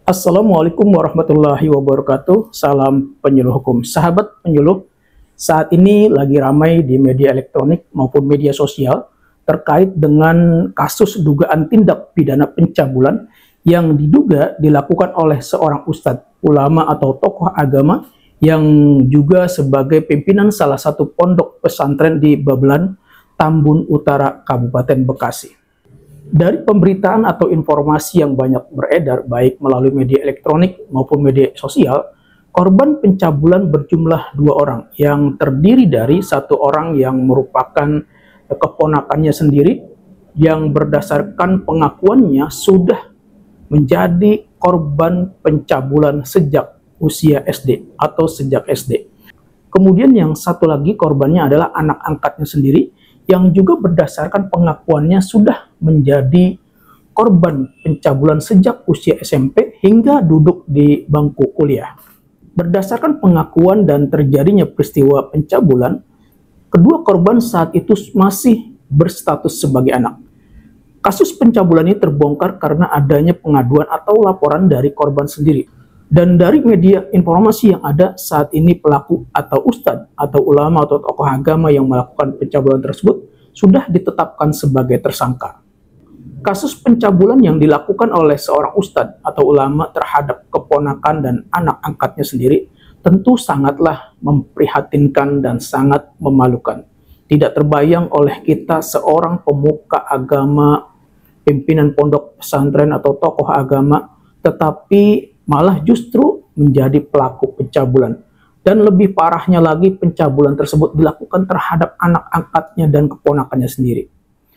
Assalamualaikum warahmatullahi wabarakatuh. Salam penyuluh hukum. Sahabat penyuluh, saat ini lagi ramai di media elektronik maupun media sosial terkait dengan kasus dugaan tindak pidana pencabulan yang diduga dilakukan oleh seorang ustadz, ulama atau tokoh agama yang juga sebagai pimpinan salah satu pondok pesantren di Babelan, Tambun Utara, Kabupaten Bekasi. Dari pemberitaan atau informasi yang banyak beredar, baik melalui media elektronik maupun media sosial, korban pencabulan berjumlah 2 orang, yang terdiri dari 1 orang yang merupakan keponakannya sendiri, yang berdasarkan pengakuannya sudah menjadi korban pencabulan sejak usia SD atau sejak SD. Kemudian yang satu lagi korbannya adalah anak angkatnya sendiri, yang juga berdasarkan pengakuannya sudah menjadi korban pencabulan sejak usia SMP hingga duduk di bangku kuliah. Berdasarkan pengakuan dan terjadinya peristiwa pencabulan, kedua korban saat itu masih berstatus sebagai anak. Kasus pencabulan ini terbongkar karena adanya pengaduan atau laporan dari korban sendiri. Dan dari media informasi yang ada saat ini, pelaku atau ustadz atau ulama atau tokoh agama yang melakukan pencabulan tersebut sudah ditetapkan sebagai tersangka. Kasus pencabulan yang dilakukan oleh seorang ustadz atau ulama terhadap keponakan dan anak angkatnya sendiri tentu sangatlah memprihatinkan dan sangat memalukan. Tidak terbayang oleh kita seorang pemuka agama, pimpinan pondok pesantren atau tokoh agama, tetapi malah justru menjadi pelaku pencabulan. Dan lebih parahnya lagi, pencabulan tersebut dilakukan terhadap anak angkatnya dan keponakannya sendiri.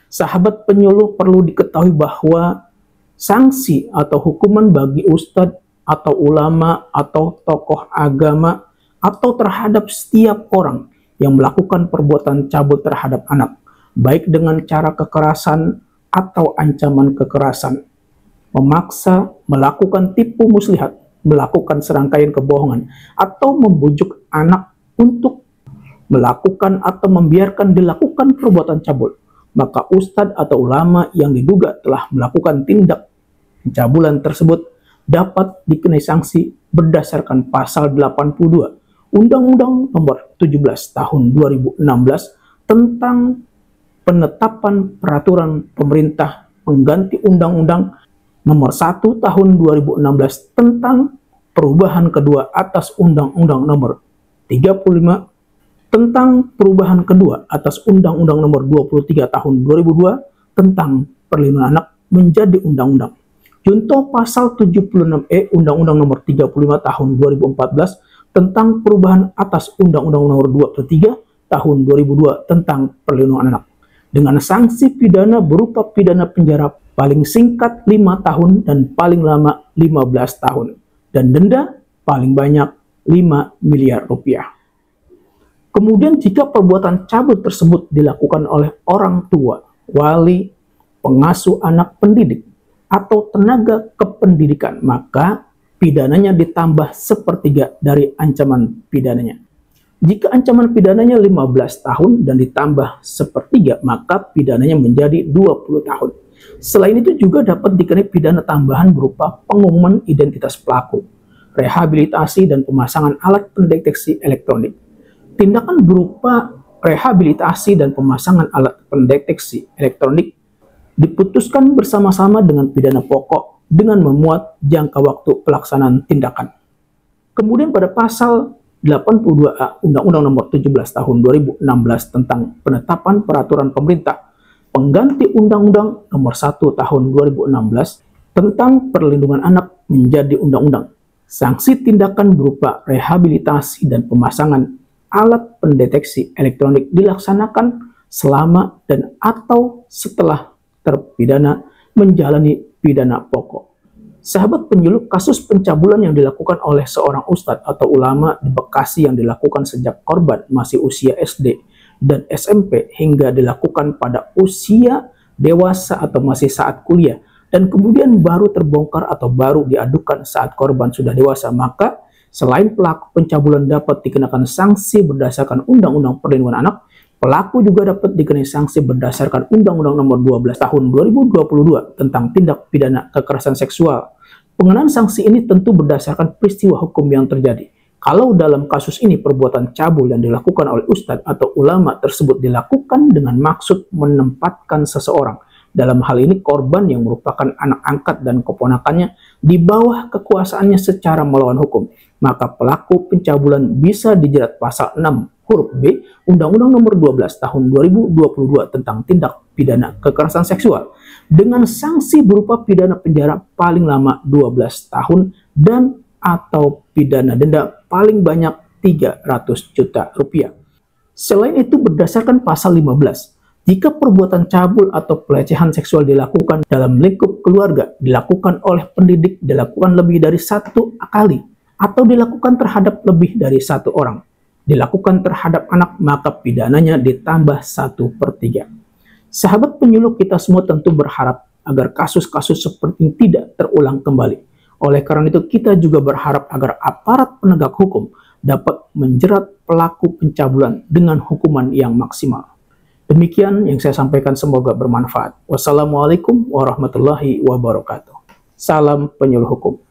Sahabat penyuluh, perlu diketahui bahwa sanksi atau hukuman bagi ustadz atau ulama atau tokoh agama atau terhadap setiap orang yang melakukan perbuatan cabul terhadap anak, baik dengan cara kekerasan atau ancaman kekerasan, memaksa, melakukan tipu muslihat, melakukan serangkaian kebohongan, atau membujuk anak untuk melakukan atau membiarkan dilakukan perbuatan cabul, maka ustadz atau ulama yang diduga telah melakukan tindak pencabulan tersebut dapat dikenai sanksi berdasarkan pasal 82 Undang-Undang Nomor 17 Tahun 2016 tentang penetapan peraturan pemerintah pengganti Undang-Undang Nomor 1 Tahun 2016 tentang perubahan kedua atas Undang-Undang Nomor 35 tentang perubahan kedua atas Undang-Undang Nomor 23 Tahun 2002 tentang perlindungan anak menjadi undang-undang. Junto pasal 76E Undang-Undang Nomor 35 Tahun 2014 tentang perubahan atas Undang-Undang Nomor 23 Tahun 2002 tentang perlindungan anak, dengan sanksi pidana berupa pidana penjara paling singkat 5 tahun dan paling lama 15 tahun, dan denda paling banyak 5 miliar rupiah. Kemudian jika perbuatan cabul tersebut dilakukan oleh orang tua, wali, pengasuh anak, pendidik, atau tenaga kependidikan, maka pidananya ditambah 1/3 dari ancaman pidananya. Jika ancaman pidananya 15 tahun dan ditambah 1/3, maka pidananya menjadi 20 tahun. Selain itu juga dapat dikenai pidana tambahan berupa pengumuman identitas pelaku, rehabilitasi dan pemasangan alat pendeteksi elektronik. Tindakan berupa rehabilitasi dan pemasangan alat pendeteksi elektronik diputuskan bersama-sama dengan pidana pokok dengan memuat jangka waktu pelaksanaan tindakan. Kemudian pada pasal 82A Undang-Undang Nomor 17 Tahun 2016 tentang penetapan peraturan pemerintah pengganti Undang-Undang Nomor 1 Tahun 2016 tentang perlindungan anak menjadi undang-undang. Sanksi tindakan berupa rehabilitasi dan pemasangan alat pendeteksi elektronik dilaksanakan selama dan atau setelah terpidana menjalani pidana pokok. Sahabat penyuluh, kasus pencabulan yang dilakukan oleh seorang ustadz atau ulama di Bekasi yang dilakukan sejak korban masih usia SD dan SMP hingga dilakukan pada usia dewasa atau masih saat kuliah, dan kemudian baru terbongkar atau baru diadukan saat korban sudah dewasa, maka selain pelaku pencabulan dapat dikenakan sanksi berdasarkan Undang-Undang Perlindungan Anak, Pelaku juga dapat dikenai sanksi berdasarkan Undang-Undang Nomor 12 Tahun 2022 tentang tindak pidana kekerasan seksual. Pengenaan sanksi ini tentu berdasarkan peristiwa hukum yang terjadi. Kalau dalam kasus ini perbuatan cabul yang dilakukan oleh ustadz atau ulama tersebut dilakukan dengan maksud menempatkan seseorang, dalam hal ini korban yang merupakan anak angkat dan keponakannya, di bawah kekuasaannya secara melawan hukum, maka pelaku pencabulan bisa dijerat pasal 6 huruf B Undang-Undang Nomor 12 Tahun 2022 tentang tindak pidana kekerasan seksual dengan sanksi berupa pidana penjara paling lama 12 tahun dan atau pidana denda paling banyak 300 juta rupiah. Selain itu, berdasarkan pasal 15, jika perbuatan cabul atau pelecehan seksual dilakukan dalam lingkup keluarga, dilakukan oleh pendidik, dilakukan lebih dari satu kali, atau dilakukan terhadap lebih dari satu orang, dilakukan terhadap anak, maka pidananya ditambah 1/3. Sahabat penyuluh, kita semua tentu berharap agar kasus-kasus seperti ini tidak terulang kembali. Oleh karena itu, kita juga berharap agar aparat penegak hukum dapat menjerat pelaku pencabulan dengan hukuman yang maksimal. Demikian yang saya sampaikan, semoga bermanfaat. Wassalamualaikum warahmatullahi wabarakatuh. Salam penyuluh hukum.